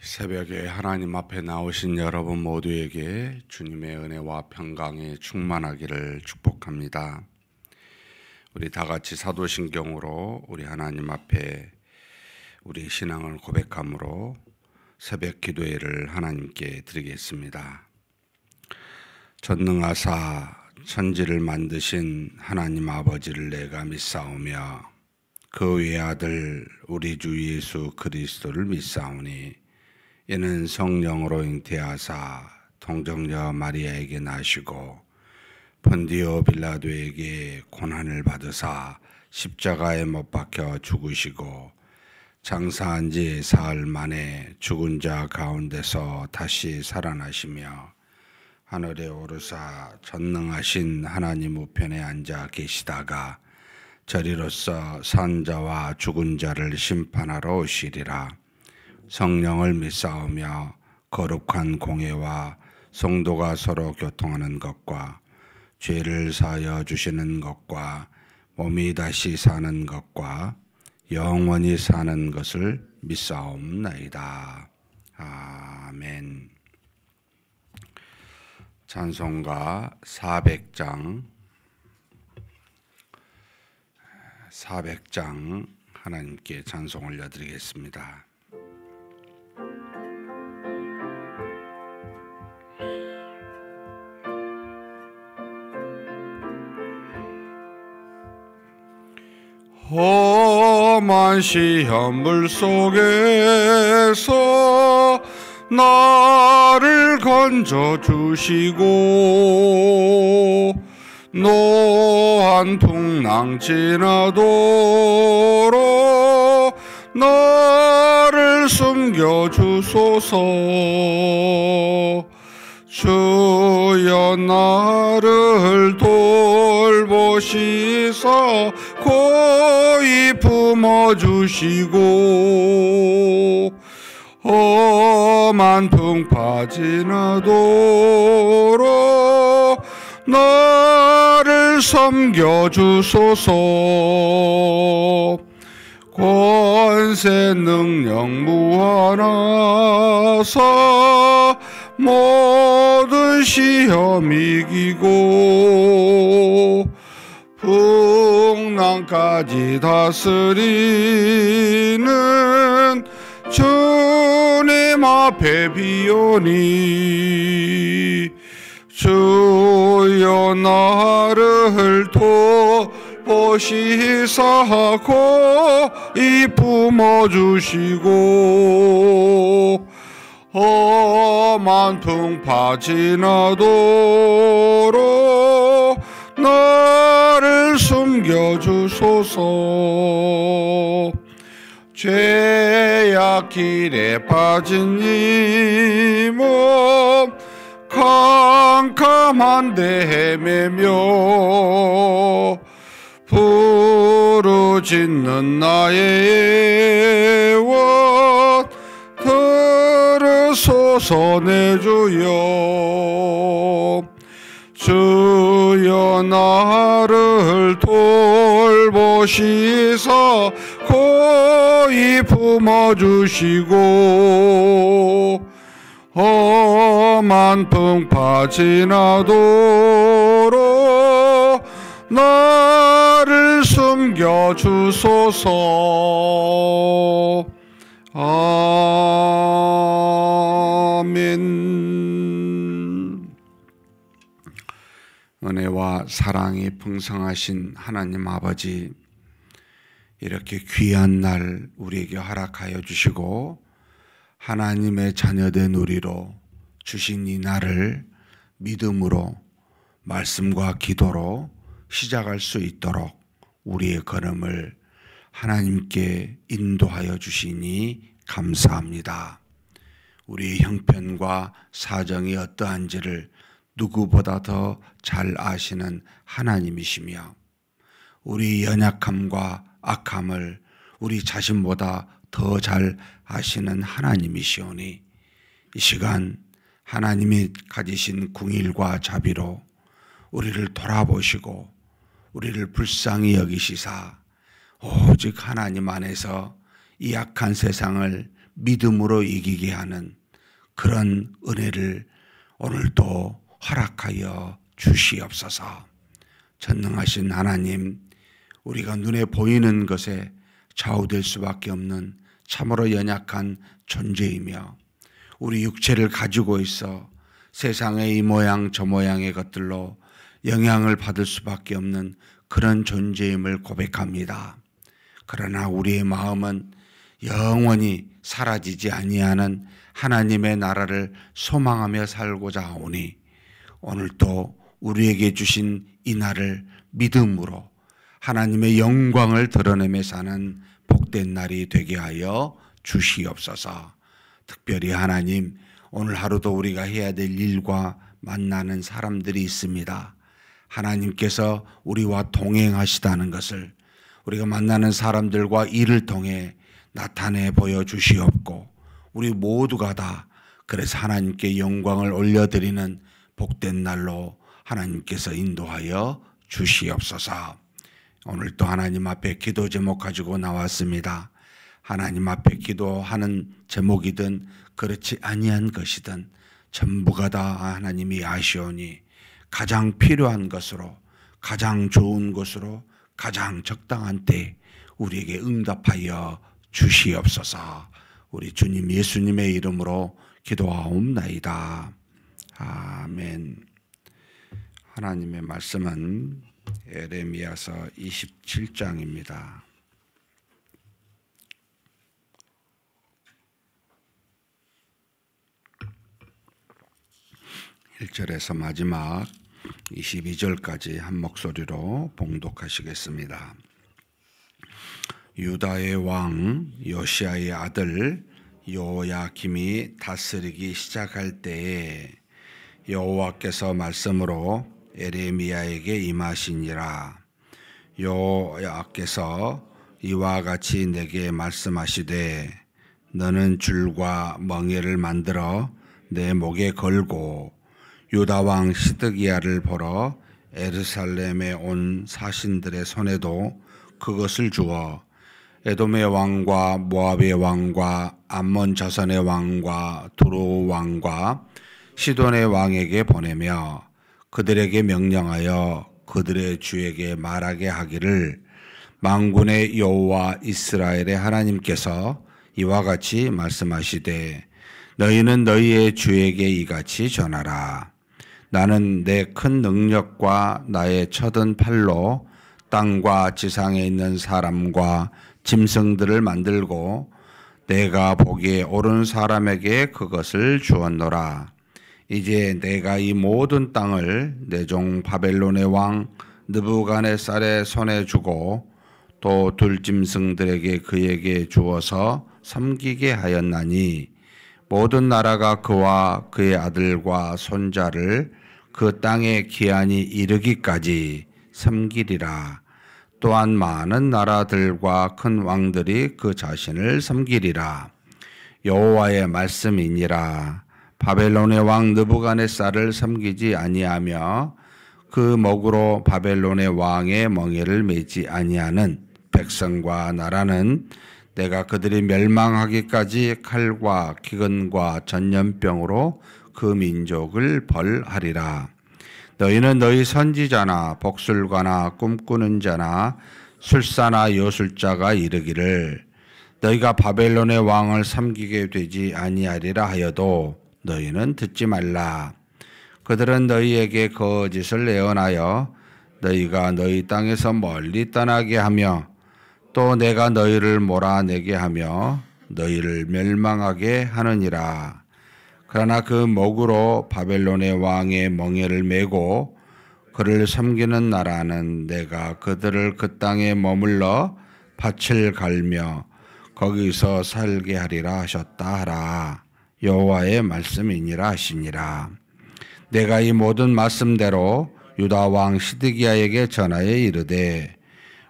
새벽에 하나님 앞에 나오신 여러분 모두에게 주님의 은혜와 평강이 충만하기를 축복합니다. 우리 다 같이 사도신경으로 우리 하나님 앞에 우리 신앙을 고백함으로 새벽 기도회를 하나님께 드리겠습니다. 전능하사 천지를 만드신 하나님 아버지를 내가 믿사오며 그 외아들 우리 주 예수 그리스도를 믿사오니 이는 성령으로 잉태하사 동정녀 마리아에게 나시고 본디오 빌라도에게 고난을 받으사 십자가에 못 박혀 죽으시고 장사한 지 사흘 만에 죽은 자 가운데서 다시 살아나시며 하늘에 오르사 전능하신 하나님 우편에 앉아 계시다가 저리로서 산 자와 죽은 자를 심판하러 오시리라. 성령을 믿사오며 거룩한 공회와 성도가 서로 교통하는 것과 죄를 사하여 주시는 것과 몸이 다시 사는 것과 영원히 사는 것을 믿사옵나이다. 아멘. 찬송가 400장 하나님께 찬송 올려드리겠습니다. 험한 시험물 속에서 나를 건져주시고 노한 풍랑 지나도록 나를 숨겨주소서. 주여 나를 돌보시사 고이 품어주시고 험한 풍파 지나도록 나를 섬겨주소서. 권세 능력 무한하사 모든 시험 이기고 풍랑까지 다스리는 주님 앞에 비오니 주여 나를 돌보시사 고이 품어주시고 험한 풍파 지나도록 나를 숨겨주소서. 죄악 길에 빠진 이 몸 캄캄한데 헤매며 부르짖는 나의 애원 들으소서. 내 주여 주여 나를 돌보시사 고이 품어주시고 험한 풍파 지나도록 나를 숨겨주소서. 아멘. 은혜와 사랑이 풍성하신 하나님 아버지, 이렇게 귀한 날 우리에게 허락하여 주시고 하나님의 자녀된 우리로 주신 이 날을 믿음으로 말씀과 기도로 시작할 수 있도록 우리의 걸음을 하나님께 인도하여 주시니 감사합니다. 우리의 형편과 사정이 어떠한지를 누구보다 더 잘 아시는 하나님이시며 우리 연약함과 악함을 우리 자신보다 더 잘 아시는 하나님이시오니 이 시간 하나님이 가지신 궁일과 자비로 우리를 돌아보시고 우리를 불쌍히 여기시사 오직 하나님 안에서 이 악한 세상을 믿음으로 이기게 하는 그런 은혜를 오늘도 허락하여 주시옵소서. 전능하신 하나님, 우리가 눈에 보이는 것에 좌우될 수밖에 없는 참으로 연약한 존재이며 우리 육체를 가지고 있어 세상의 이 모양 저 모양의 것들로 영향을 받을 수밖에 없는 그런 존재임을 고백합니다. 그러나 우리의 마음은 영원히 사라지지 아니하는 하나님의 나라를 소망하며 살고자 하오니 오늘도 우리에게 주신 이 날을 믿음으로 하나님의 영광을 드러내며 사는 복된 날이 되게 하여 주시옵소서. 특별히 하나님, 오늘 하루도 우리가 해야 될 일과 만나는 사람들이 있습니다. 하나님께서 우리와 동행하시다는 것을 우리가 만나는 사람들과 일을 통해 나타내 보여주시옵고 우리 모두가 다 그래서 하나님께 영광을 올려드리는 복된 날로 하나님께서 인도하여 주시옵소서. 오늘 또 하나님 앞에 기도 제목 가지고 나왔습니다. 하나님 앞에 기도하는 제목이든 그렇지 아니한 것이든 전부가 다 하나님이 아시오니 가장 필요한 것으로 가장 좋은 것으로 가장 적당한 때 우리에게 응답하여 주시옵소서. 우리 주님 예수님의 이름으로 기도하옵나이다. 아멘. 하나님의 말씀은 에레미야서 27장입니다. 1절에서 마지막 22절까지 한 목소리로 봉독하시겠습니다. 유다의 왕 요시야의 아들 요야김이 다스리기 시작할 때에 여호와께서 말씀으로 에레미야에게 임하시니라. 여호와께서 이와 같이 내게 말씀하시되 너는 줄과 멍에를 만들어 내 목에 걸고 유다 왕 시드기야를 보러 예루살렘에 온 사신들의 손에도 그것을 주어 에돔의 왕과 모압의 왕과 암몬 자선의 왕과 두로 왕과 시돈의 왕에게 보내며 그들에게 명령하여 그들의 주에게 말하게 하기를 만군의 여호와 이스라엘의 하나님께서 이와 같이 말씀하시되 너희는 너희의 주에게 이같이 전하라. 나는 내 큰 능력과 나의 쳐든 팔로 땅과 지상에 있는 사람과 짐승들을 만들고 내가 보기에 옳은 사람에게 그것을 주었노라. 이제 내가 이 모든 땅을 내 종 바벨론의 왕 느부갓네살의 손에 주고 또 들짐승들에게 그에게 주어서 섬기게 하였나니 모든 나라가 그와 그의 아들과 손자를 그 땅의 기한이 이르기까지 섬기리라. 또한 많은 나라들과 큰 왕들이 그 자신을 섬기리라. 여호와의 말씀이니라. 바벨론의 왕 느부갓네살을 섬기지 아니하며 그 목으로 바벨론의 왕의 멍에를 매지 아니하는 백성과 나라는 내가 그들이 멸망하기까지 칼과 기근과 전염병으로 그 민족을 벌하리라. 너희는 너희 선지자나 복술가나 꿈꾸는 자나 술사나 요술자가 이르기를 너희가 바벨론의 왕을 섬기게 되지 아니하리라 하여도 너희는 듣지 말라. 그들은 너희에게 거짓을 예언하여 너희가 너희 땅에서 멀리 떠나게 하며 또 내가 너희를 몰아내게 하며 너희를 멸망하게 하느니라. 그러나 그 목으로 바벨론의 왕의 멍에를 메고 그를 섬기는 나라는 내가 그들을 그 땅에 머물러 밭을 갈며 거기서 살게 하리라 하셨다 하라. 여호와의 말씀이니라 하시니라. 내가 이 모든 말씀대로 유다 왕 시드기야에게 전하여 이르되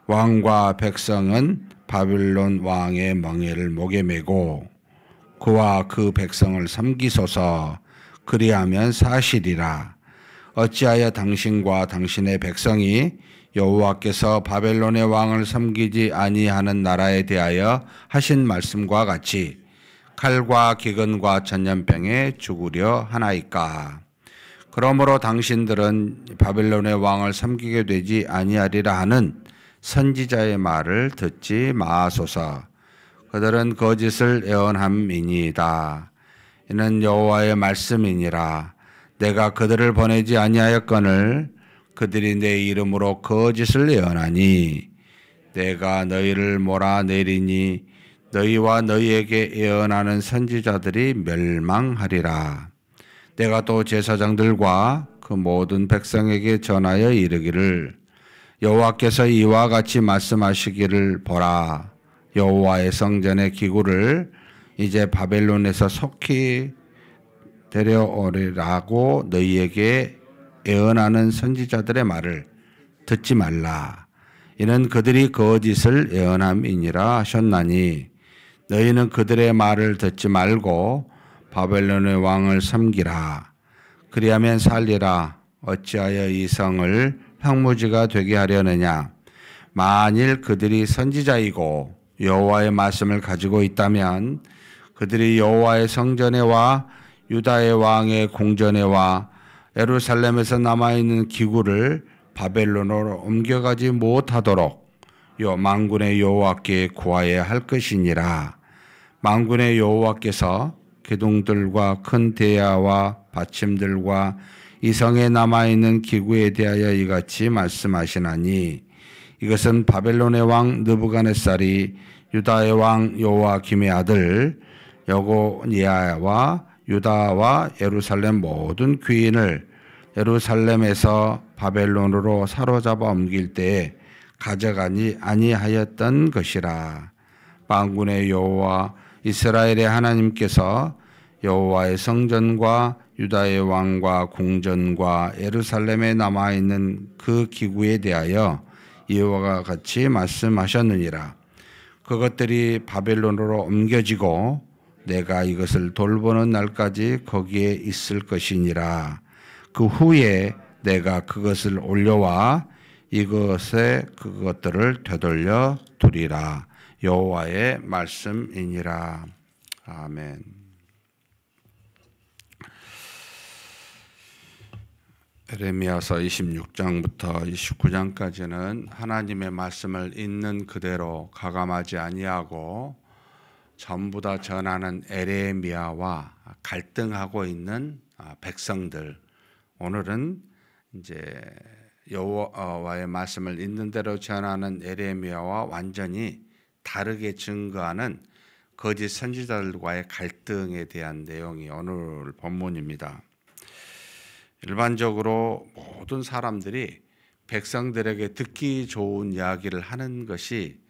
왕과 백성은 바벨론 왕의 멍에를 목에 메고 그와 그 백성을 섬기소서. 그리하면 사실이라. 어찌하여 당신과 당신의 백성이 여호와께서 바벨론의 왕을 섬기지 아니하는 나라에 대하여 하신 말씀과 같이 칼과 기근과 전염병에 죽으려 하나이까. 그러므로 당신들은 바벨론의 왕을 섬기게 되지 아니하리라 하는 선지자의 말을 듣지 마소서. 그들은 거짓을 예언함이니이다. 이는 여호와의 말씀이니라. 내가 그들을 보내지 아니하였거늘 그들이 내 이름으로 거짓을 예언하니 내가 너희를 몰아내리니 너희와 너희에게 예언하는 선지자들이 멸망하리라. 내가 또 제사장들과 그 모든 백성에게 전하여 이르기를 여호와께서 이와 같이 말씀하시기를 보라. 여호와의 성전의 기구를 이제 바벨론에서 속히 데려오리라고 너희에게 예언하는 선지자들의 말을 듣지 말라. 이는 그들이 거짓을 예언함이니라 하셨나니 너희는 그들의 말을 듣지 말고 바벨론의 왕을 섬기라. 그리하면 살리라. 어찌하여 이 성을 황무지가 되게 하려느냐. 만일 그들이 선지자이고 여호와의 말씀을 가지고 있다면 그들이 여호와의 성전에 와 유다의 왕의 궁전에 와 예루살렘에서 남아있는 기구를 바벨론으로 옮겨가지 못하도록 만군의 여호와께 구하여야 할 것이니라. 만군의 여호와께서 기둥들과 큰 대야와 받침들과 이 성에 남아있는 기구에 대하여 이같이 말씀하시나니 이것은 바벨론의 왕 느부갓네살이 유다의 왕 여호야김의 아들 여고니아와 유다와 예루살렘 모든 귀인을 예루살렘에서 바벨론으로 사로잡아 옮길 때에 가져가니 아니하였던 것이라. 만군의 여호와 이스라엘의 하나님께서 여호와의 성전과 유다의 왕과 궁전과 예루살렘에 남아있는 그 기구에 대하여 이와 같이 말씀하셨느니라. 그것들이 바벨론으로 옮겨지고 내가 이것을 돌보는 날까지 거기에 있을 것이니라. 그 후에 내가 그것을 올려와 이것에 그것들을 되돌려 두리라. 여호와의 말씀이니라. 아멘. 에레미야서 26장부터 29장까지는 하나님의 말씀을 있는 그대로 가감하지 아니하고 전부 다 전하는 에레미야와 갈등하고 있는 백성들. 오늘은 이제 여호와의 말씀을 있는 대로 전하는 에레미야와 완전히 다르게 증거하는 거짓 선지자들과의 갈등에 대한 내용이 오늘 본문입니다. 일반적으로 모든 사람들이 백성들에게 듣기 좋은 이야기를 하는 것이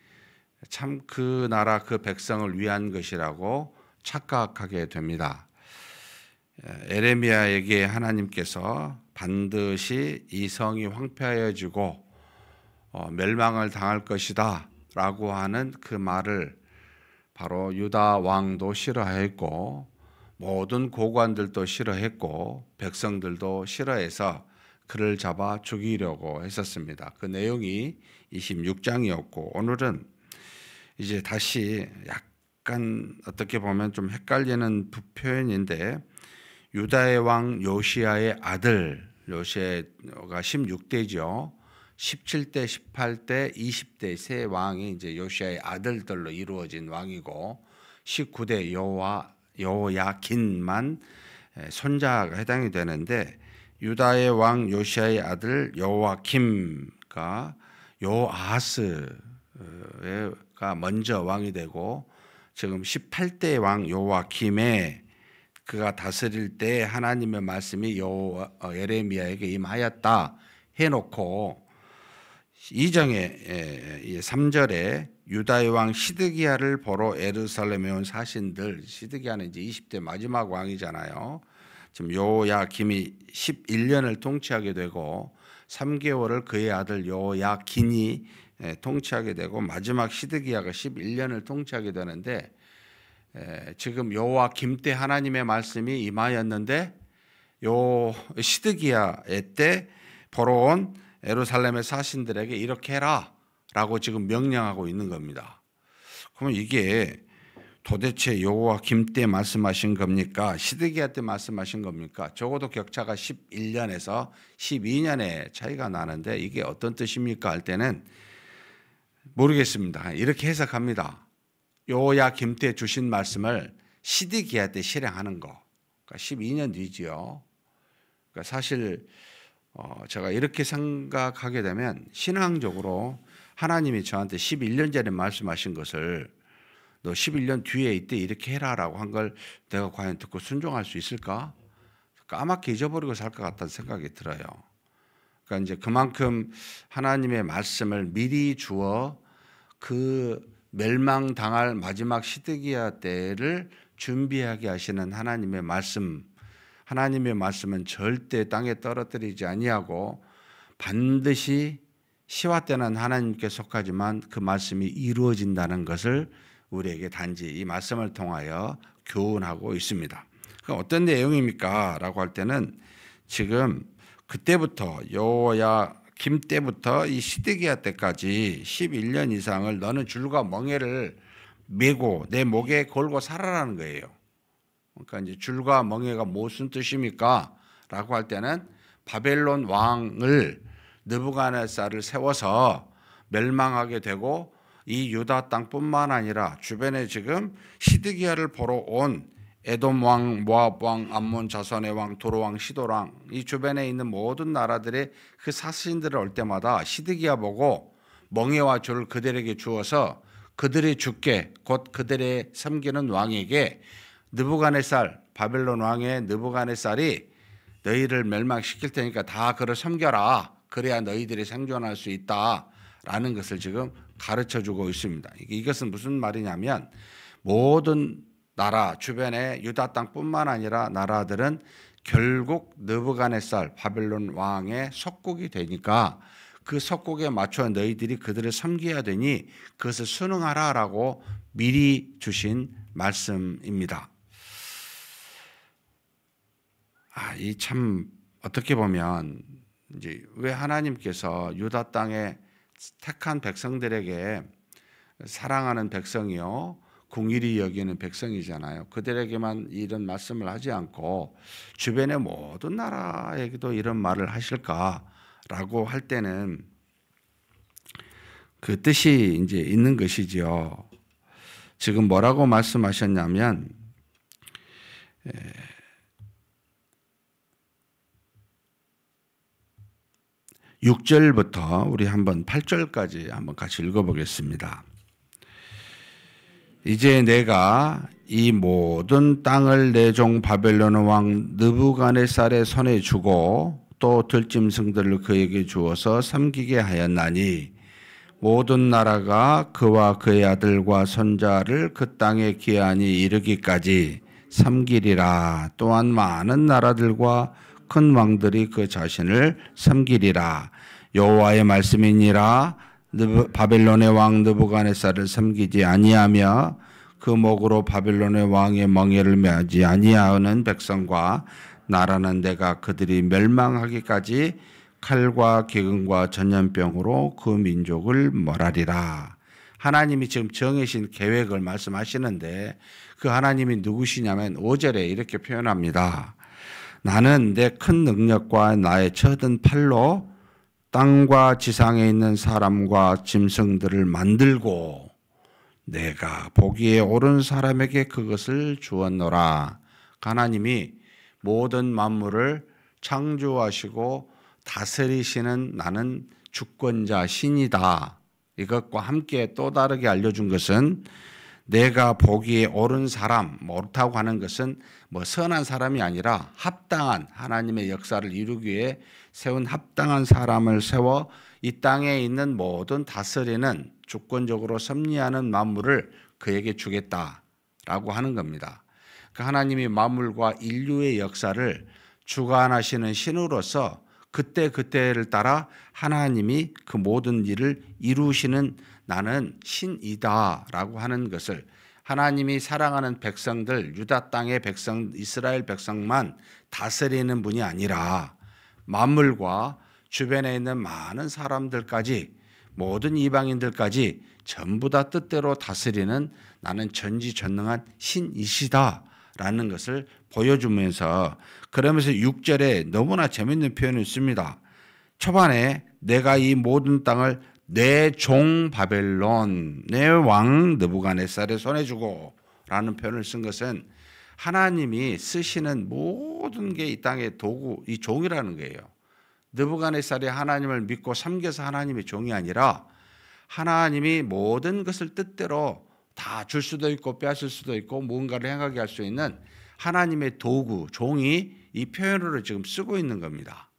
참 그 나라 그 백성을 위한 것이라고 착각하게 됩니다. 에레미야에게 하나님께서 반드시 이 성이 황폐하여지고 멸망을 당할 것이다 라고 하는 그 말을 바로 유다 왕도 싫어했고 모든 고관들도 싫어했고 백성들도 싫어해서 그를 잡아 죽이려고 했었습니다. 그 내용이 26장이었고 오늘은 이제 다시 약간 어떻게 보면 좀 헷갈리는 표현인데 유다의 왕 요시야의 아들, 요시야가 16대죠. 17대, 18대, 20대 세 왕이 이제 요시야의 아들들로 이루어진 왕이고 19대 여호야긴만 손자가 해당이 되는데 유다의 왕 요시야의 아들 여호야김과 요아스가 먼저 왕이 되고 지금 18대 왕 요아김의 그가 다스릴 때 하나님의 말씀이 에레미야에게 임하였다 해놓고 2장의 3절에 유다의 왕 시드기야를 보러 예루살렘에 온 사신들, 시드기야는 이제 20대 마지막 왕이잖아요. 지금 요야김이 11년을 통치하게 되고 3개월을 그의 아들 요야긴이 통치하게 되고 마지막 시드기야가 11년을 통치하게 되는데 지금 요야김 때 하나님의 말씀이 임하였는데 요 시드기야의 때 보러 온 예루살렘의 사신들에게 이렇게 해라 라고 지금 명령하고 있는 겁니다. 그러면 이게 도대체 여호와김 때 말씀하신 겁니까? 시드기야 때 말씀하신 겁니까? 적어도 격차가 11년에서 12년의 차이가 나는데 이게 어떤 뜻입니까? 할 때는 모르겠습니다. 이렇게 해석합니다. 여호야김 때 주신 말씀을 시드기야 때 실행하는 거. 그러니까 12년 뒤지요. 그러니까 사실 제가 이렇게 생각하게 되면 신앙적으로 하나님이 저한테 11년 전에 말씀하신 것을 너 11년 뒤에 이때 이렇게 해라라고 한 걸 내가 과연 듣고 순종할 수 있을까? 까맣게 잊어버리고 살 것 같다는 생각이 들어요. 그러니까 이제 그만큼 하나님의 말씀을 미리 주어 그 멸망당할 마지막 시드기야 때를 준비하게 하시는 하나님의 말씀. 하나님의 말씀은 절대 땅에 떨어뜨리지 아니하고 반드시 시와 때는 하나님께 속하지만 그 말씀이 이루어진다는 것을 우리에게 단지 이 말씀을 통하여 교훈하고 있습니다. 어떤 내용입니까? 라고 할 때는 지금 그때부터 여호야김 때부터 이 시드기야 때까지 11년 이상을 너는 줄과 멍에를 메고 내 목에 걸고 살아라는 거예요. 그러니까 이제 줄과 멍에가 무슨 뜻입니까? 라고 할 때는 바벨론 왕을 느부갓네살을 세워서 멸망하게 되고 이 유다 땅뿐만 아니라 주변에 지금 시드기야를 보러 온 에돔 왕, 모압 왕, 암몬 자손의 왕, 도로 왕, 시도 왕 이 주변에 있는 모든 나라들의 그 사신들을 올 때마다 시드기야 보고 멍에와 줄을 그들에게 주어서 그들의 주께 곧 그들의 섬기는 왕에게 느부갓네살 바벨론 왕의 느부갓네살이 너희를 멸망시킬 테니까 다 그를 섬겨라. 그래야 너희들이 생존할 수 있다라는 것을 지금 가르쳐주고 있습니다. 이것은 무슨 말이냐면 모든 나라 주변의 유다 땅뿐만 아니라 나라들은 결국 느부갓네살 바벨론 왕의 속국이 되니까 그 속국에 맞춰 너희들이 그들을 섬겨야 되니 그것을 순응하라라고 미리 주신 말씀입니다. 이 참 어떻게 보면 이제 왜 하나님께서 유다 땅에 택한 백성들에게 사랑하는 백성이요 궁일이 여기는 백성이잖아요. 그들에게만 이런 말씀을 하지 않고 주변의 모든 나라에게도 이런 말을 하실까라고 할 때는 그 뜻이 이제 있는 것이지요. 지금 뭐라고 말씀하셨냐면 6절부터 우리 한번 8절까지 한번 같이 읽어보겠습니다. 이제 내가 이 모든 땅을 내 종 바벨론 왕 느부갓네살의 손에 주고 또 들짐승들을 그에게 주어서 섬기게 하였나니 모든 나라가 그와 그의 아들과 손자를 그 땅에 기한이 이르기까지 섬기리라. 또한 많은 나라들과 큰 왕들이 그 자신을 섬기리라. 여호와의 말씀이니라. 바벨론의 왕 느부갓네살을 섬기지 아니하며 그 목으로 바벨론의 왕의 멍에를 매지 아니하는 백성과 나라는 내가 그들이 멸망하기까지 칼과 기근과 전염병으로 그 민족을 몰아리라. 하나님이 지금 정해진 계획을 말씀하시는데 그 하나님이 누구시냐면 5절에 이렇게 표현합니다. 나는 내 큰 능력과 나의 쳐든 팔로 땅과 지상에 있는 사람과 짐승들을 만들고 내가 보기에 옳은 사람에게 그것을 주었노라. 하나님이 모든 만물을 창조하시고 다스리시는 나는 주권자 신이다. 이것과 함께 또 다르게 알려준 것은 내가 보기에 옳은 사람, 옳다고 하는 것은 선한 사람이 아니라 합당한 하나님의 역사를 이루기 위해 세운 합당한 사람을 세워 이 땅에 있는 모든 다스리는 주권적으로 섭리하는 만물을 그에게 주겠다라고 하는 겁니다. 하나님이 만물과 인류의 역사를 주관하시는 신으로서 그때그때를 따라 하나님이 그 모든 일을 이루시는 나는 신이다라고 하는 것을 하나님이 사랑하는 백성들, 유다 땅의 백성, 이스라엘 백성만 다스리는 분이 아니라 만물과 주변에 있는 많은 사람들까지 모든 이방인들까지 전부 다 뜻대로 다스리는 나는 전지전능한 신이시다라는 것을 보여주면서, 그러면서 6절에 너무나 재밌는 표현을 씁니다. 초반에 내가 이 모든 땅을 내 종 바벨론, 내 왕 느부갓네살의 손에 주고 라는 표현을 쓴 것은 하나님이 쓰시는 모든 게 이 땅의 도구, 이 종이라는 거예요. 느부갓네살이 하나님을 믿고 섬겨서 하나님의 종이 아니라 하나님이 모든 것을 뜻대로 다 줄 수도 있고 빼앗을 수도 있고 무언가를 행하게 할 수 있는 하나님의 도구, 종이 이 표현으로 지금 쓰고 있는 겁니다.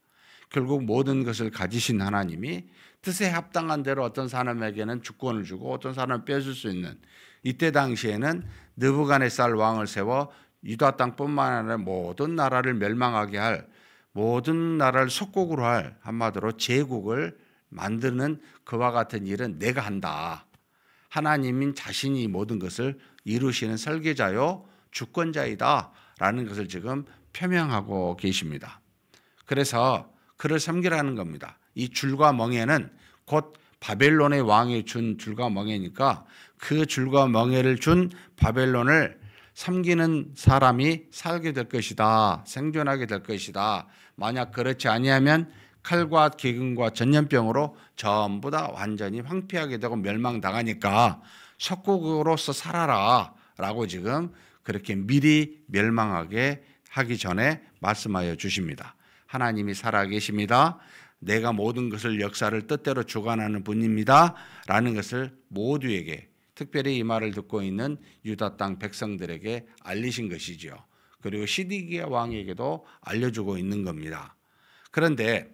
결국 모든 것을 가지신 하나님이 뜻에 합당한 대로 어떤 사람에게는 주권을 주고 어떤 사람은 뺏을 수 있는, 이때 당시에는 느부갓네살 왕을 세워 유다 땅뿐만 아니라 모든 나라를 멸망하게 할, 모든 나라를 속국으로 할, 한마디로 제국을 만드는 그와 같은 일은 내가 한다. 하나님인 자신이 모든 것을 이루시는 설계자요 주권자이다 라는 것을 지금 표명하고 계십니다. 그래서 그를 섬기라는 겁니다. 이 줄과 멍에는 곧 바벨론의 왕이 준 줄과 멍에니까 그 줄과 멍에를 준 바벨론을 섬기는 사람이 살게 될 것이다. 생존하게 될 것이다. 만약 그렇지 아니하면 칼과 기근과 전염병으로 전부 다 완전히 황폐하게 되고 멸망당하니까 속국으로서 살아라 라고 지금 그렇게 미리 멸망하게 하기 전에 말씀하여 주십니다. 하나님이 살아계십니다. 내가 모든 것을 역사를 뜻대로 주관하는 분입니다 라는 것을 모두에게, 특별히 이 말을 듣고 있는 유다 땅 백성들에게 알리신 것이죠. 그리고 시드기야 왕에게도 알려주고 있는 겁니다. 그런데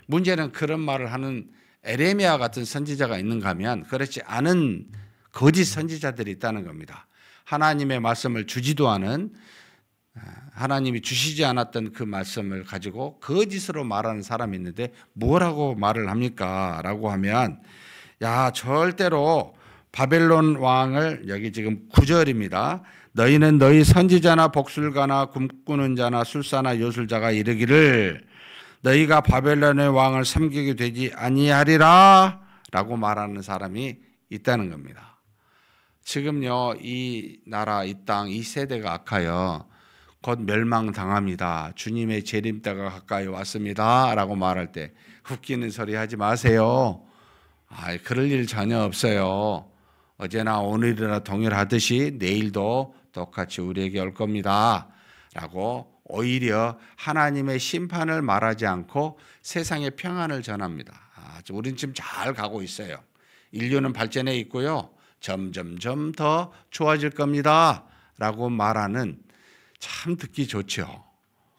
문제는 그런 말을 하는 에레미야 같은 선지자가 있는가 하면 그렇지 않은 거짓 선지자들이 있다는 겁니다. 하나님의 말씀을 주지도 않은, 하나님이 주시지 않았던 그 말씀을 가지고 거짓으로 말하는 사람이 있는데 뭐라고 말을 합니까? 라고 하면, 야, 절대로 바벨론 왕을, 여기 지금 9절입니다. 너희는 너희 선지자나 복술가나 꿈꾸는 자나 술사나 요술자가 이르기를 너희가 바벨론의 왕을 섬기게 되지 아니하리라 라고 말하는 사람이 있다는 겁니다. 지금요, 이 나라, 이 땅, 이 세대가 악하여 곧 멸망당합니다. 주님의 재림 때가 가까이 왔습니다 라고 말할 때 웃기는 소리 하지 마세요. 그럴 일 전혀 없어요. 어제나 오늘이나 동일하듯이 내일도 똑같이 우리에게 올 겁니다 라고 오히려 하나님의 심판을 말하지 않고 세상의 평안을 전합니다. 우린 지금 잘 가고 있어요. 인류는 발전해 있고요. 점점점 더 좋아질 겁니다 라고 말하는, 참 듣기 좋죠.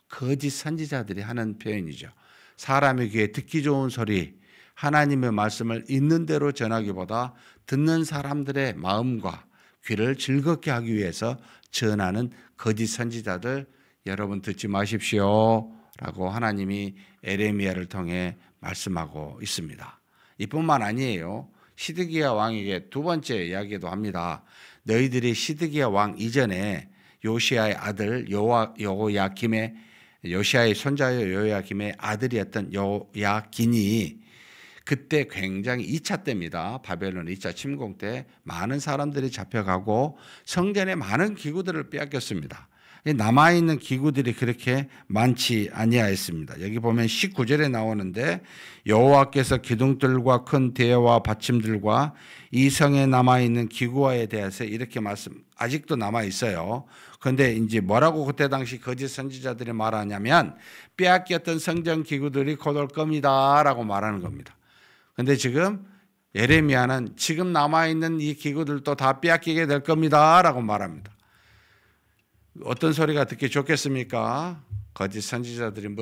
거짓 선지자들이 하는 표현이죠. 사람의 귀에 듣기 좋은 소리, 하나님의 말씀을 있는 대로 전하기보다 듣는 사람들의 마음과 귀를 즐겁게 하기 위해서 전하는 거짓 선지자들, 여러분 듣지 마십시오 라고 하나님이 에레미야를 통해 말씀하고 있습니다. 이뿐만 아니에요. 시드기야 왕에게 두 번째 이야기도 합니다. 너희들이 시드기야 왕 이전에 요시야의 아들 요야김의, 요시야의 손자요 요야김의 아들이었던 요야긴이 그때 굉장히 2차 때입니다. 바벨론 2차 침공 때 많은 사람들이 잡혀가고 성전의 많은 기구들을 빼앗겼습니다. 남아있는 기구들이 그렇게 많지 아니하였습니다. 여기 보면 19절에 나오는데 여호와께서 기둥들과 큰 대와 받침들과 이 성에 남아있는 기구화에 대해서 이렇게 아직도 남아있어요. 그런데 이제 뭐라고 그때 당시 거짓 선지자들이 말하냐면 빼앗겼던 성전 기구들이 곧 올 겁니다 라고 말하는 겁니다. 그런데 지금 예레미야는 지금 남아있는 이 기구들도 다 빼앗기게 될 겁니다 라고 말합니다. 어떤 소리가 듣기 좋겠습니까? 거짓 선지자들이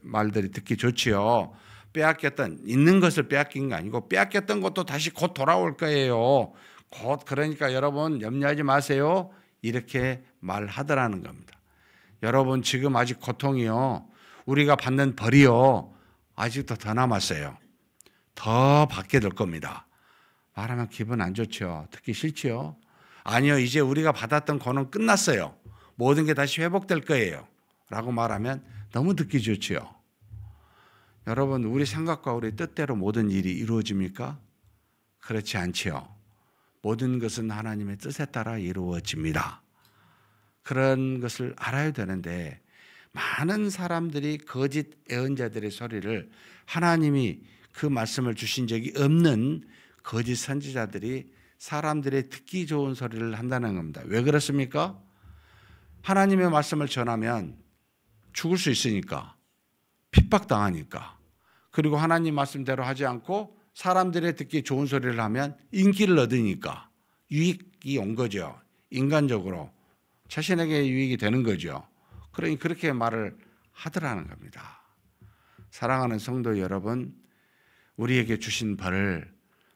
말들이 듣기 좋지요. 빼앗겼던, 있는 것을 빼앗긴 거 아니고 빼앗겼던 것도 다시 곧 돌아올 거예요. 곧, 그러니까 여러분 염려하지 마세요. 이렇게 말하더라는 겁니다. 여러분 지금 아직 고통이요, 우리가 받는 벌이요, 아직도 더 남았어요. 더 받게 될 겁니다. 말하면 기분 안 좋죠. 듣기 싫지요. 아니요, 이제 우리가 받았던 고는 끝났어요. 모든 게 다시 회복될 거예요 라고 말하면 너무 듣기 좋지요. 여러분, 우리 생각과 우리 뜻대로 모든 일이 이루어집니까? 그렇지 않지요. 모든 것은 하나님의 뜻에 따라 이루어집니다. 그런 것을 알아야 되는데 많은 사람들이 거짓 예언자들의 소리를 하나님이 그 말씀을 주신 적이 없는 거짓 선지자들이 사람들의 듣기 좋은 소리를 한다는 겁니다. 왜 그렇습니까? 하나님의 말씀을 전하면 죽을 수 있으니까, 핍박당하니까, 그리고 하나님 말씀대로 하지 않고 사람들의 듣기 좋은 소리를 하면 인기를 얻으니까 유익이 온 거죠. 인간적으로 자신에게 유익이 되는 거죠. 그러니 그렇게 말을 하더라는 겁니다. 사랑하는 성도 여러분, 우리에게 주신 벌을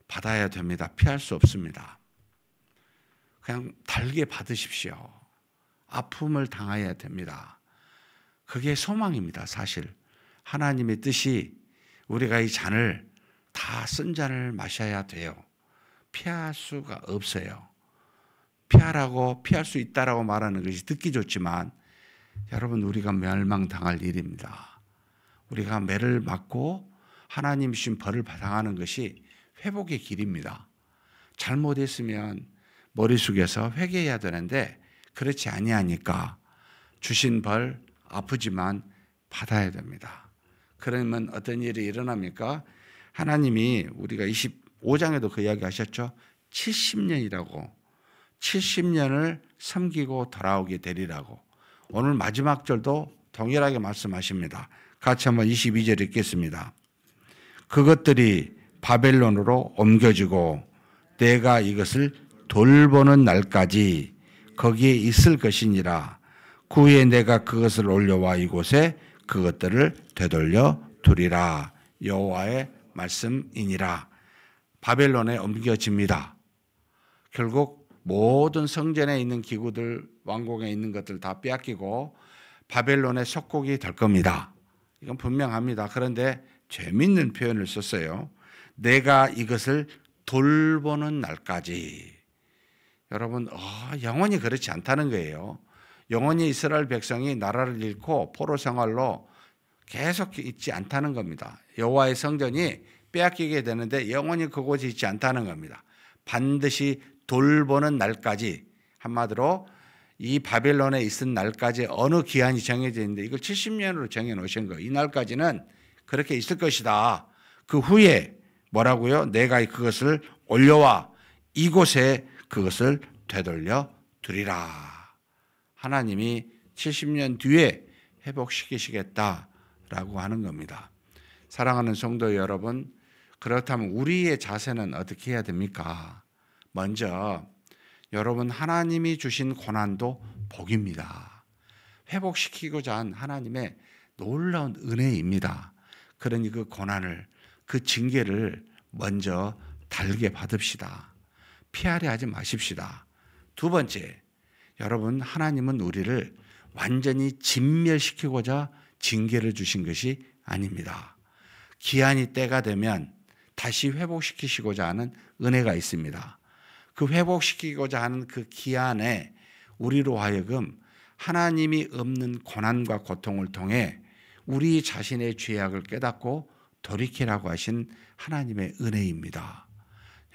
받아야 됩니다. 피할 수 없습니다. 그냥 달게 받으십시오. 아픔을 당해야 됩니다. 그게 소망입니다. 사실 하나님의 뜻이 우리가 이 잔을 다 쓴 잔을 마셔야 돼요. 피할 수가 없어요. 피하라고, 피할 수 있다라고 말하는 것이 듣기 좋지만 여러분, 우리가 멸망당할 일입니다. 우리가 매를 맞고 하나님 주신 벌을 당하는 것이 회복의 길입니다. 잘못했으면 머리 숙여서 회개해야 되는데 그렇지 아니하니까 주신 벌 아프지만 받아야 됩니다. 그러면 어떤 일이 일어납니까? 하나님이, 우리가 25장에도 그 이야기 하셨죠. 70년이라고, 70년을 섬기고 돌아오게 되리라고. 오늘 마지막 절도 동일하게 말씀하십니다. 같이 한번 22절 읽겠습니다. 그것들이 바벨론으로 옮겨지고 내가 이것을 돌보는 날까지 거기에 있을 것이니라. 그 후에 내가 그것을 올려와 이곳에 그것들을 되돌려 두리라. 여호와의 말씀이니라. 바벨론에 옮겨집니다. 결국 모든 성전에 있는 기구들, 왕궁에 있는 것들 다 빼앗기고 바벨론의 속국이 될 겁니다. 이건 분명합니다. 그런데 재밌는 표현을 썼어요. 내가 이것을 돌보는 날까지. 여러분, 영원히 그렇지 않다는 거예요. 영원히 이스라엘 백성이 나라를 잃고 포로 생활로 계속 있지 않다는 겁니다. 여호와의 성전이 빼앗기게 되는데 영원히 그곳에 있지 않다는 겁니다. 반드시 돌보는 날까지, 한마디로 이 바벨론에 있은 날까지 어느 기한이 정해져 있는데 이걸 70년으로 정해놓으신 거예요. 이 날까지는 그렇게 있을 것이다. 그 후에 뭐라고요? 내가 그것을 올려와 이곳에 그것을 되돌려 두리라. 하나님이 70년 뒤에 회복시키시겠다라고 하는 겁니다. 사랑하는 성도 여러분, 그렇다면 우리의 자세는 어떻게 해야 됩니까? 먼저 여러분, 하나님이 주신 고난도 복입니다. 회복시키고자 한 하나님의 놀라운 은혜입니다. 그러니 그 고난을, 그 징계를 먼저 달게 받읍시다. 피하려 하지 마십시다. 두 번째, 여러분, 하나님은 우리를 완전히 진멸시키고자 징계를 주신 것이 아닙니다. 기한이 때가 되면 다시 회복시키시고자 하는 은혜가 있습니다. 그 회복시키고자 하는 그 기한에 우리로 하여금 하나님이 없는 고난과 고통을 통해 우리 자신의 죄악을 깨닫고 돌이키라고 하신 하나님의 은혜입니다.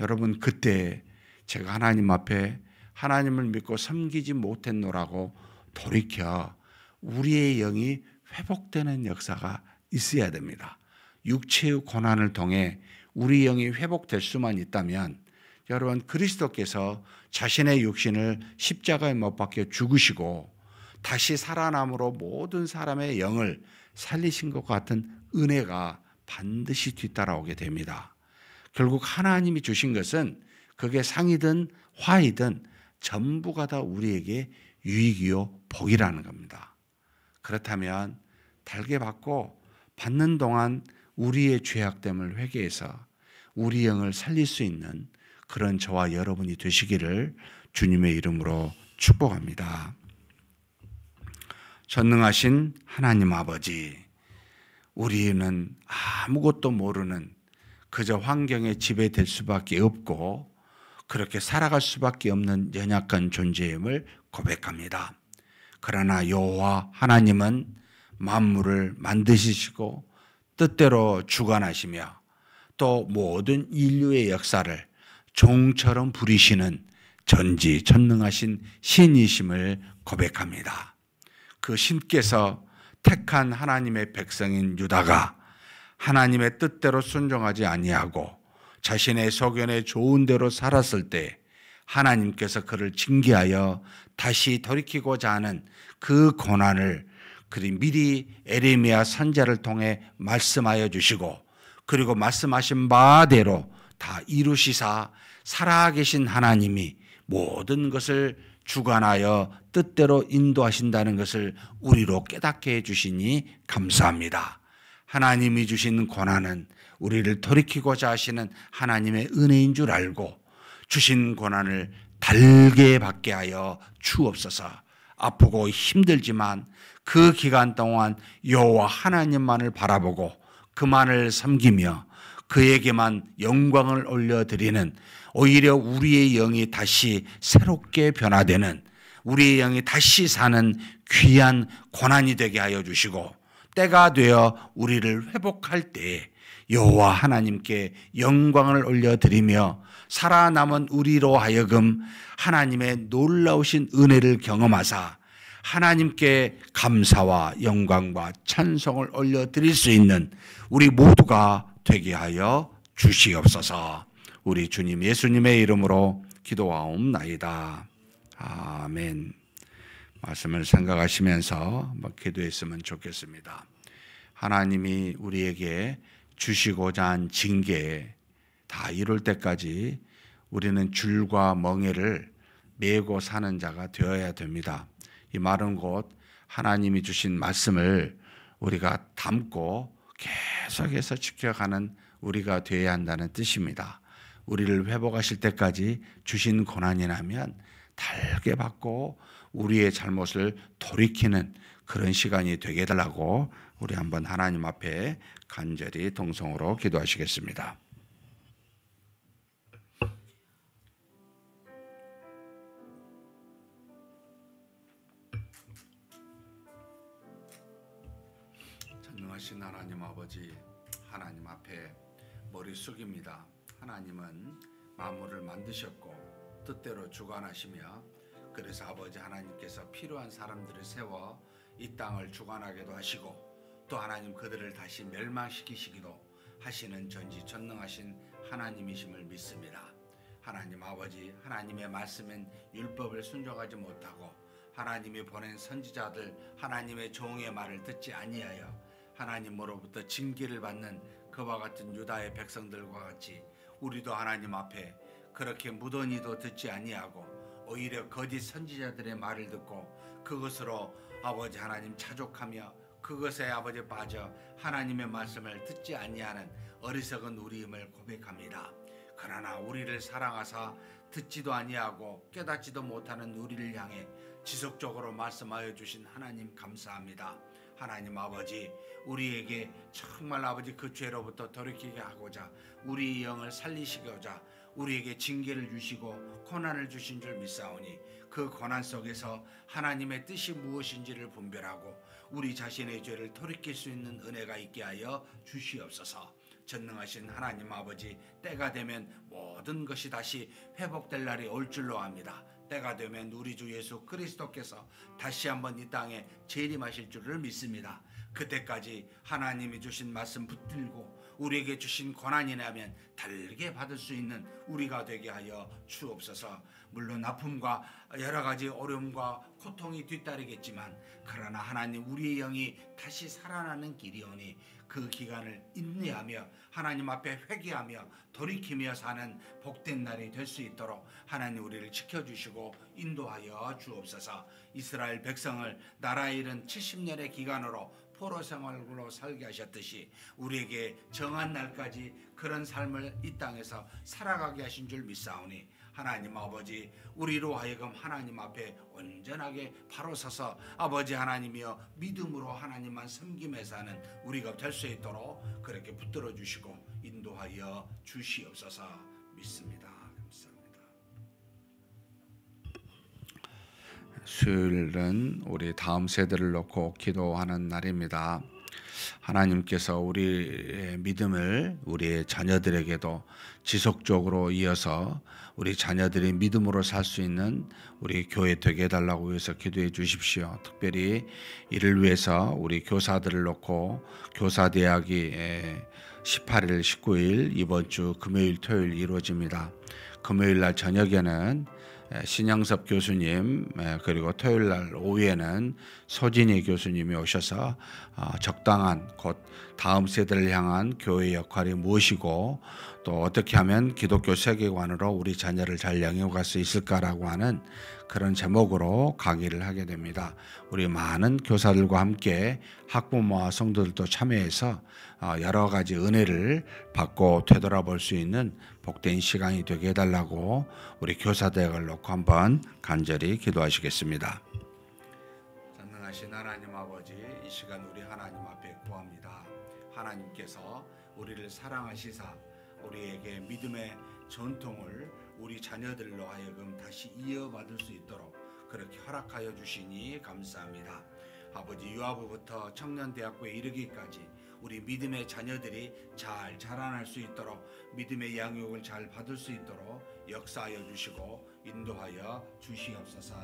여러분, 그때 제가 하나님 앞에 하나님을 믿고 섬기지 못했노라고 돌이켜 우리의 영이 회복되는 역사가 있어야 됩니다. 육체의 고난을 통해 우리 영이 회복될 수만 있다면 여러분, 그리스도께서 자신의 육신을 십자가에 못 박혀 죽으시고 다시 살아남으로 모든 사람의 영을 살리신 것 같은 은혜가 반드시 뒤따라오게 됩니다. 결국 하나님이 주신 것은 그게 상이든 화이든 전부가 다 우리에게 유익이요 복이라는 겁니다. 그렇다면 달게 받고 받는 동안 우리의 죄악됨을 회개해서 우리 영을 살릴 수 있는 그런 저와 여러분이 되시기를 주님의 이름으로 축복합니다. 전능하신 하나님 아버지, 우리는 아무것도 모르는 그저 환경에 지배될 수밖에 없고 그렇게 살아갈 수밖에 없는 연약한 존재임을 고백합니다. 그러나 여호와 하나님은 만물을 만드시고 뜻대로 주관하시며 또 모든 인류의 역사를 종처럼 부리시는 전지전능하신 신이심을 고백합니다. 그 신께서 택한 하나님의 백성인 유다가 하나님의 뜻대로 순종하지 아니하고 자신의 소견에 좋은 대로 살았을 때 하나님께서 그를 징계하여 다시 돌이키고자 하는 그 고난을 미리 에레미야 선지자를 통해 말씀하여 주시고 그리고 말씀하신 바대로 다 이루시사 살아계신 하나님이 모든 것을 주관하여 뜻대로 인도하신다는 것을 우리로 깨닫게 해주시니 감사합니다. 하나님이 주신 고난은 우리를 돌이키고자 하시는 하나님의 은혜인 줄 알고 주신 고난을 달게 받게 하여 주옵소서. 아프고 힘들지만 그 기간 동안 여호와 하나님만을 바라보고 그만을 섬기며 그에게만 영광을 올려드리는 오히려 우리의 영이 다시 새롭게 변화되는 우리의 영이 다시 사는 귀한 고난이 되게 하여 주시고 때가 되어 우리를 회복할 때 여호와 하나님께 영광을 올려드리며 살아남은 우리로 하여금 하나님의 놀라우신 은혜를 경험하사 하나님께 감사와 영광과 찬송을 올려드릴 수 있는 우리 모두가 되게 하여 주시옵소서. 우리 주님 예수님의 이름으로 기도하옵나이다. 아멘. 말씀을 생각하시면서 한번 기도했으면 좋겠습니다. 하나님이 우리에게 주시고자 한 징계 다 이룰 때까지 우리는 줄과 멍에를 메고 사는 자가 되어야 됩니다. 이 말은 곧 하나님이 주신 말씀을 우리가 담고 계속해서 지켜가는 우리가 되어야 한다는 뜻입니다. 우리를 회복하실 때까지 주신 고난이라면 달게 받고 우리의 잘못을 돌이키는 그런 시간이 되게 해달라고 우리 한번 하나님 앞에 간절히 동성으로 기도하시겠습니다. 전능하신 하나님 아버지, 하나님 앞에 머리 숙입니다. 하나님은 만물을 만드셨고 뜻대로 주관하시며 그래서 아버지 하나님께서 필요한 사람들을 세워 이 땅을 주관하기도 하시고 또 하나님 그들을 다시 멸망시키시기도 하시는 전지전능하신 하나님이심을 믿습니다. 하나님 아버지, 하나님의 말씀인 율법을 순종하지 못하고 하나님이 보낸 선지자들 하나님의 종의 말을 듣지 아니하여 하나님으로부터 징계를 받는 그와 같은 유다의 백성들과 같이 우리도 하나님 앞에 그렇게 무던히도 듣지 아니하고 오히려 거짓 선지자들의 말을 듣고 그것으로 아버지 하나님 자족하며 그것에 아버지 빠져 하나님의 말씀을 듣지 아니하는 어리석은 우리임을 고백합니다. 그러나 우리를 사랑하사 듣지도 아니하고 깨닫지도 못하는 우리를 향해 지속적으로 말씀하여 주신 하나님 감사합니다. 하나님 아버지, 우리에게 정말 아버지 그 죄로부터 돌이키게 하고자 우리의 영을 살리시고자 우리에게 징계를 주시고 고난을 주신 줄 믿사오니 그 고난 속에서 하나님의 뜻이 무엇인지를 분별하고 우리 자신의 죄를 돌이킬 수 있는 은혜가 있게 하여 주시옵소서. 전능하신 하나님 아버지, 때가 되면 모든 것이 다시 회복될 날이 올 줄로 압니다. 때가 되면 우리 주 예수 그리스도께서 다시 한번 이 땅에 재림하실 줄을 믿습니다. 그때까지 하나님이 주신 말씀 붙들고 우리에게 주신 고난이라면 달게 받을 수 있는 우리가 되게 하여 주옵소서. 물론 아픔과 여러 가지 어려움과 고통이 뒤따르겠지만 그러나 하나님 우리의 영이 다시 살아나는 길이 오니 그 기간을 인내하며 하나님 앞에 회개하며 돌이키며 사는 복된 날이 될 수 있도록 하나님 우리를 지켜주시고 인도하여 주옵소서. 이스라엘 백성을 나라에 이른 70년의 기간으로 포로 생활로 살게 하셨듯이 우리에게 정한 날까지 그런 삶을 이 땅에서 살아가게 하신 줄 믿사오니 하나님 아버지, 우리로 하여금 하나님 앞에 온전하게 바로 서서 아버지 하나님이여 믿음으로 하나님만 섬기며 사는 우리가 될 수 있도록 그렇게 붙들어 주시고 인도하여 주시옵소서. 믿습니다. 감사합니다. 수요일은 우리 다음 세대를 놓고 기도하는 날입니다. 하나님께서 우리의 믿음을 우리의 자녀들에게도 지속적으로 이어서 우리 자녀들이 믿음으로 살 수 있는 우리 교회 되게 해달라고 위해서 기도해 주십시오. 특별히 이를 위해서 우리 교사들을 놓고 교사대학이 18일, 19일 이번 주 금요일, 토요일 이루어집니다. 금요일 날 저녁에는 신영섭 교수님, 그리고 토요일 날 오후에는 소진희 교수님이 오셔서 적당한 곧 다음 세대를 향한 교회의 역할이 무엇이고 또 어떻게 하면 기독교 세계관으로 우리 자녀를 잘 양육할 수 있을까라고 하는 그런 제목으로 강의를 하게 됩니다. 우리 많은 교사들과 함께 학부모와 성도들도 참여해서 여러 가지 은혜를 받고 되돌아볼 수 있는 복된 시간이 되게 해달라고 우리 교사대학을 놓고 한번 간절히 기도하시겠습니다. 전능하신 하나님 아버지, 이 시간 우리 하나님 앞에 구합니다. 하나님께서 우리를 사랑하시사 우리에게 믿음의 전통을 우리 자녀들로 하여금 다시 이어받을 수 있도록 그렇게 허락하여 주시니 감사합니다. 아버지, 유아부부터 청년대학교에 이르기까지 우리 믿음의 자녀들이 잘 자라날 수 있도록 믿음의 양육을 잘 받을 수 있도록 역사하여 주시고 인도하여 주시옵소서.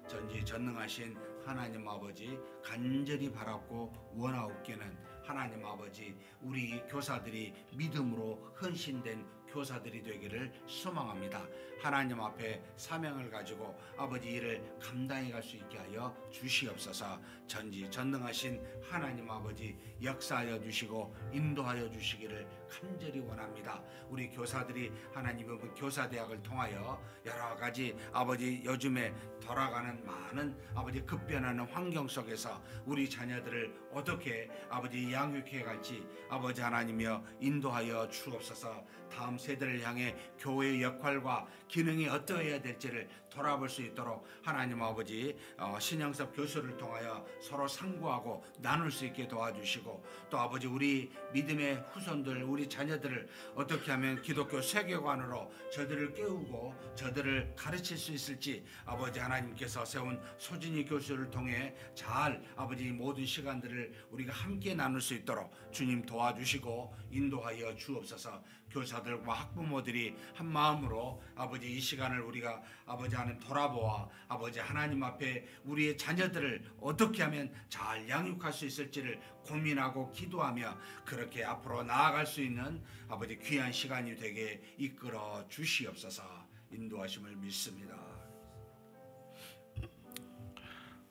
전지전능하신 하나님 아버지, 간절히 바라고 원하옵기는 하나님 아버지, 우리 교사들이 믿음으로 헌신된 교사들이 되기를 소망합니다. 하나님 앞에 사명을 가지고 아버지 일을 감당해 갈 수 있게 하여 주시옵소서. 전지전능하신 하나님 아버지, 역사하여 주시고 인도하여 주시기를 간절히 원합니다. 우리 교사들이 하나님의 교사대학을 통하여 여러 가지 아버지 요즘에 돌아가는 많은 아버지 급변하는 환경 속에서 우리 자녀들을 어떻게 아버지 양육해 갈지 아버지 하나님이여 인도하여 주옵소서. 다음 세대를 향해 교회의 역할과 기능이 어떠해야 될지를 돌아볼 수 있도록 하나님 아버지 신영섭 교수를 통하여 서로 상고하고 나눌 수 있게 도와주시고 또 아버지 우리 믿음의 후손들 우리 자녀들을 어떻게 하면 기독교 세계관으로 저들을 깨우고 저들을 가르칠 수 있을지 아버지 하나님께서 세운 소진희 교수를 통해 잘 아버지 모든 시간들을 우리가 함께 나눌 수 있도록 주님 도와주시고 인도하여 주옵소서. 교사들과 학부모들이 한 마음으로 아버지 이 시간을 우리가 아버지 하나님 돌아보아 아버지 하나님 앞에 우리의 자녀들을 어떻게 하면 잘 양육할 수 있을지를 고민하고 기도하며 그렇게 앞으로 나아갈 수 있는 아버지 귀한 시간이 되게 이끌어 주시옵소서. 인도하심을 믿습니다.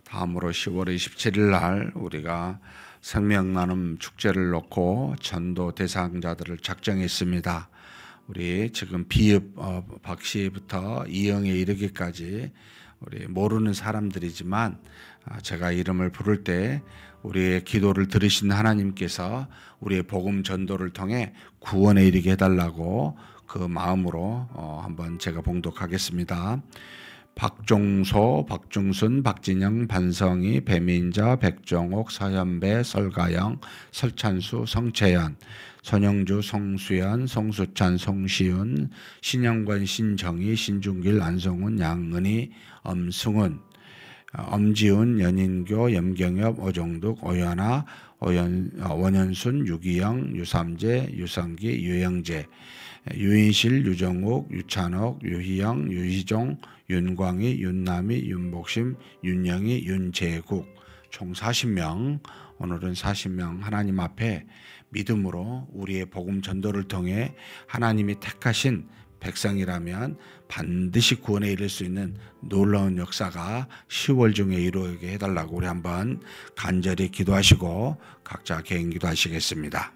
다음으로 10월 27일 날 우리가 생명나눔 축제를 놓고 전도 대상자들을 작정했습니다. 우리 지금 비읍 박씨부터 이영에 이르기까지 우리 모르는 사람들이지만 제가 이름을 부를 때 우리의 기도를 들으신 하나님께서 우리의 복음 전도를 통해 구원에 이르게 해달라고 그 마음으로 한번 제가 봉독하겠습니다. 박종소, 박중순, 박진영, 반성희, 배민자, 백종옥, 서현배, 설가영, 설찬수, 성채연, 손영주, 송수연, 송수찬, 송시윤, 신영관, 신정희, 신중길, 안성훈, 양은희, 엄승훈, 엄지훈, 연인교, 염경엽, 오종득, 오연아, 원현순, 유기영, 유삼재, 유성기, 유영재, 유인실, 유정욱, 유찬옥, 유희영, 유희종, 윤광희, 윤남희, 윤복심, 윤영희, 윤재국 총 40명 오늘은 40명 하나님 앞에 믿음으로 우리의 복음 전도를 통해 하나님이 택하신 백성이라면 반드시 구원에 이를 수 있는 놀라운 역사가 10월 중에 이루어지게 해달라고 우리 한번 간절히 기도하시고 각자 개인 기도하시겠습니다.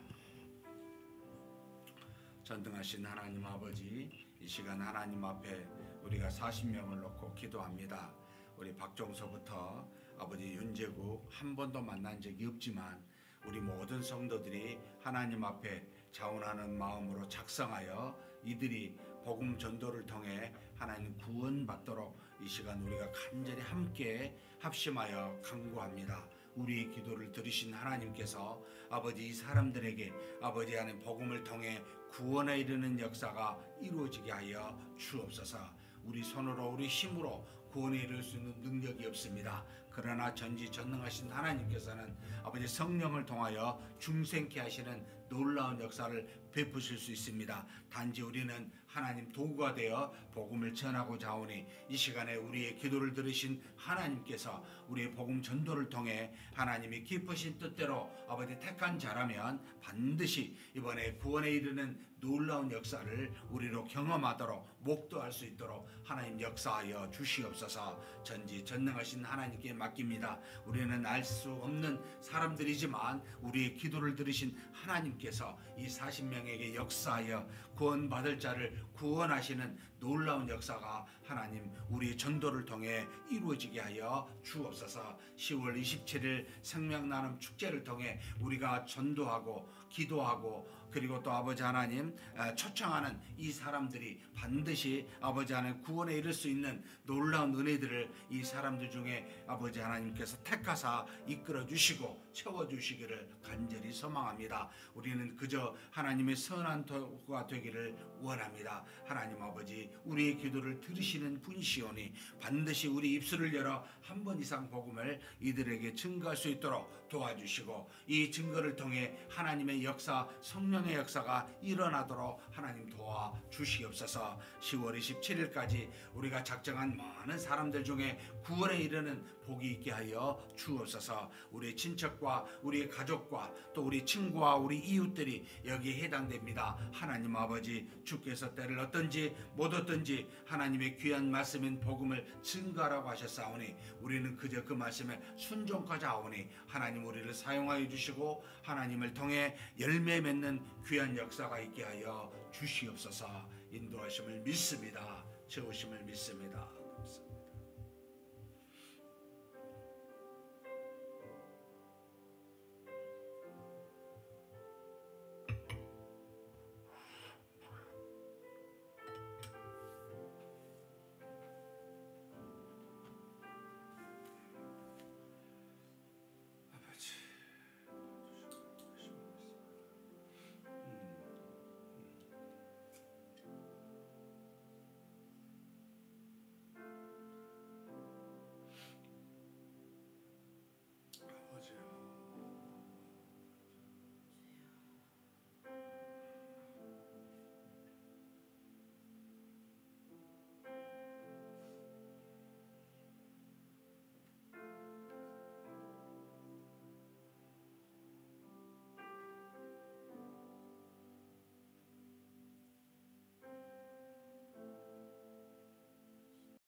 전능하신 하나님 아버지, 이 시간 하나님 앞에 우리가 40명을 놓고 기도합니다. 우리 박종서부터 아버지 윤재국 한 번도 만난 적이 없지만 우리 모든 성도들이 하나님 앞에 자원하는 마음으로 작성하여 이들이 복음 전도를 통해 하나님 구원받도록 이 시간 우리가 간절히 함께 합심하여 간구합니다. 우리의 기도를 들으신 하나님께서 아버지 이 사람들에게 아버지 하나님 복음을 통해 구원에 이르는 역사가 이루어지게 하여 주옵소서. 우리 손으로 우리 힘으로 구원에 이를 수 있는 능력이 없습니다. 그러나 전지전능하신 하나님께서는 아버지 성령을 통하여 중생케 하시는 놀라운 역사를 베푸실 수 있습니다. 단지 우리는 하나님 도구가 되어 복음을 전하고자 하오니 이 시간에 우리의 기도를 들으신 하나님께서 우리의 복음 전도를 통해 하나님이 기쁘신 뜻대로 아버지 택한 자라면 반드시 이번에 구원에 이르는 놀라운 역사를 우리로 경험하도록 목도할 수 있도록 하나님 역사하여 주시옵소서. 전지전능하신 하나님께 맡깁니다. 우리는 알 수 없는 사람들이지만 우리의 기도를 들으신 하나님께서 이 40명에게 역사하여 구원받을 자를 구원하시는 놀라운 역사가 하나님 우리의 전도를 통해 이루어지게 하여 주옵소서. 10월 27일 생명나눔 축제를 통해 우리가 전도하고 기도하고 그리고 또 아버지 하나님 초청하는 이 사람들이 반드시 아버지 하나님 구원에 이를 수 있는 놀라운 은혜들을 이 사람들 중에 아버지 하나님께서 택하사 이끌어 주시고 채워 주시기를 간절히 소망합니다. 우리는 그저 하나님의 선한 도구가 되기를 원합니다. 하나님 아버지 우리의 기도를 들으시는 분이시오니 반드시 우리 입술을 열어 한 번 이상 복음을 이들에게 증거할 수 있도록 도와주시고 이 증거를 통해 하나님의 역사 성령의 역사가 일어나도록 하나님 도와주시옵소서. 10월 27일까지 우리가 작정한 많은 사람들 중에 구원에 이르는 복이 있게 하여 주옵소서. 우리의 친척과 우리의 가족과 또 우리 친구와 우리 이웃들이 여기에 해당됩니다. 하나님 아버지 주께서 때를 얻든지 못 얻든지 하나님의 귀한 말씀인 복음을 증거하라고 하셨사오니 우리는 그저 그 말씀에 순종하자 하오니 하나님 우리를 사용하여 주시고 하나님을 통해 열매 맺는 귀한 역사가 있게 하여 주시옵소서. 인도하심을 믿습니다. 채우심을 믿습니다.